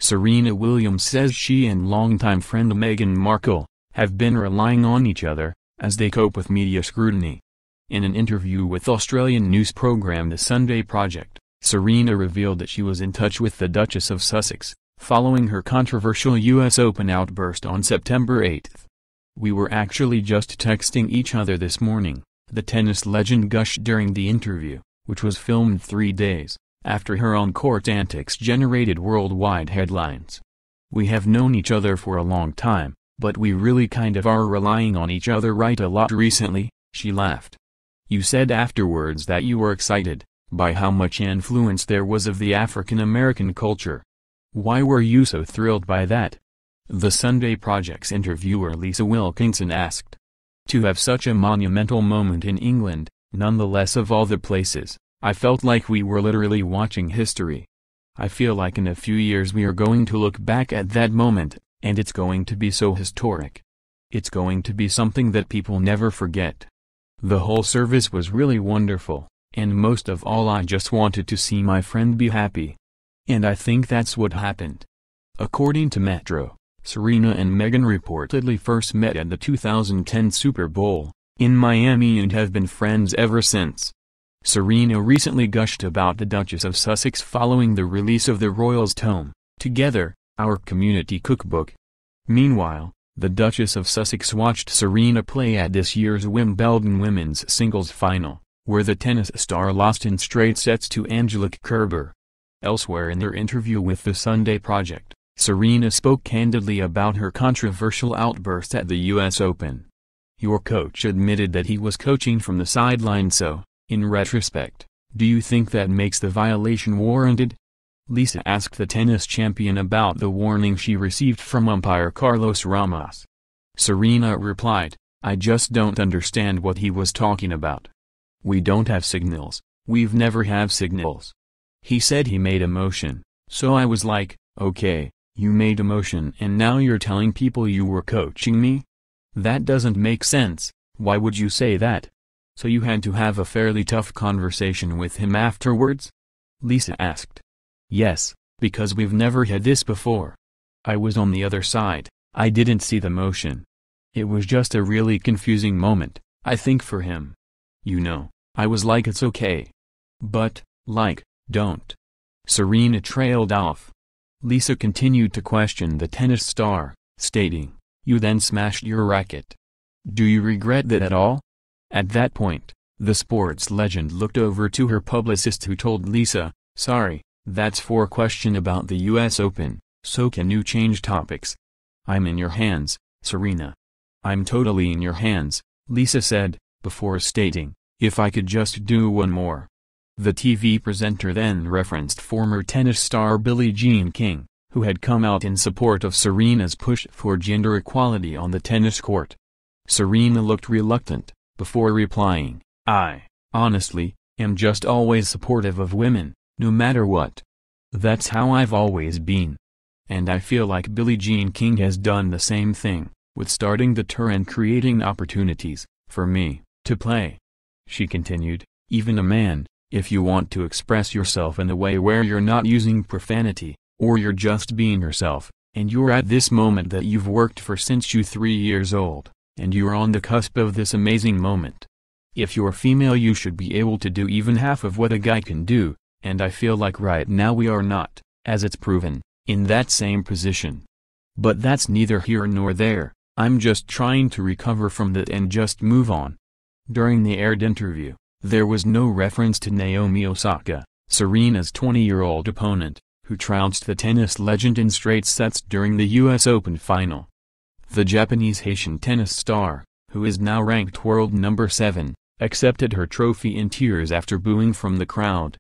Serena Williams says she and longtime friend Meghan Markle have been relying on each other as they cope with media scrutiny. In an interview with Australian news program The Sunday Project, Serena revealed that she was in touch with the Duchess of Sussex, following her controversial US Open outburst on September 8. "We were actually just texting each other this morning," the tennis legend gushed during the interview, which was filmed 3 days after her on-court antics generated worldwide headlines. "We have known each other for a long time, but we really kind of are relying on each other right a lot recently," she laughed. "You said afterwards that you were excited by how much influence there was of the African-American culture. Why were you so thrilled by that?" The Sunday Project's interviewer Lisa Wilkinson asked. "To have such a monumental moment in England, nonetheless of all the places, I felt like we were literally watching history. I feel like in a few years we are going to look back at that moment, and it's going to be so historic. It's going to be something that people never forget. The whole service was really wonderful, and most of all I just wanted to see my friend be happy. And I think that's what happened." According to Metro, Serena and Meghan reportedly first met at the 2010 Super Bowl in Miami and have been friends ever since. Serena recently gushed about the Duchess of Sussex following the release of the royals' tome, Together, Our Community Cookbook. Meanwhile, the Duchess of Sussex watched Serena play at this year's Wimbledon women's singles final, where the tennis star lost in straight sets to Angelique Kerber. Elsewhere in their interview with The Sunday Project, Serena spoke candidly about her controversial outburst at the US Open. "Your coach admitted that he was coaching from the sideline, so, in retrospect, do you think that makes the violation warranted?" Lisa asked the tennis champion about the warning she received from umpire Carlos Ramos. Serena replied, "I just don't understand what he was talking about. We don't have signals, we've never have signals. He said he made a motion, so I was like, okay, you made a motion and now you're telling people you were coaching me? That doesn't make sense. Why would you say that? So you had to have a fairly tough conversation with him afterwards?" Lisa asked. "Yes, because we've never had this before. I was on the other side, I didn't see the motion. It was just a really confusing moment, I think for him. You know, I was like it's okay. But, like, don't." Serena trailed off. Lisa continued to question the tennis star, stating, "You then smashed your racket. Do you regret that at all?" At that point, the sports legend looked over to her publicist who told Lisa, "Sorry, that's for a question about the US Open, so can you change topics?" "I'm in your hands, Serena. I'm totally in your hands," Lisa said, before stating, "If I could just do one more." The TV presenter then referenced former tennis star Billie Jean King, who had come out in support of Serena's push for gender equality on the tennis court. Serena looked reluctant, before replying, "I, honestly, am just always supportive of women, no matter what. That's how I've always been. And I feel like Billie Jean King has done the same thing, with starting the tour and creating opportunities, for me, to play." She continued, "Even a man, if you want to express yourself in a way where you're not using profanity, or you're just being yourself, and you're at this moment that you've worked for since you're 3 years old, and you're on the cusp of this amazing moment. If you're female you should be able to do even half of what a guy can do, and I feel like right now we are not, as it's proven, in that same position. But that's neither here nor there, I'm just trying to recover from that and just move on." During the aired interview, there was no reference to Naomi Osaka, Serena's 20-year-old opponent, who trounced the tennis legend in straight sets during the US Open final. The Japanese-Haitian tennis star, who is now ranked world number 7, accepted her trophy in tears after booing from the crowd.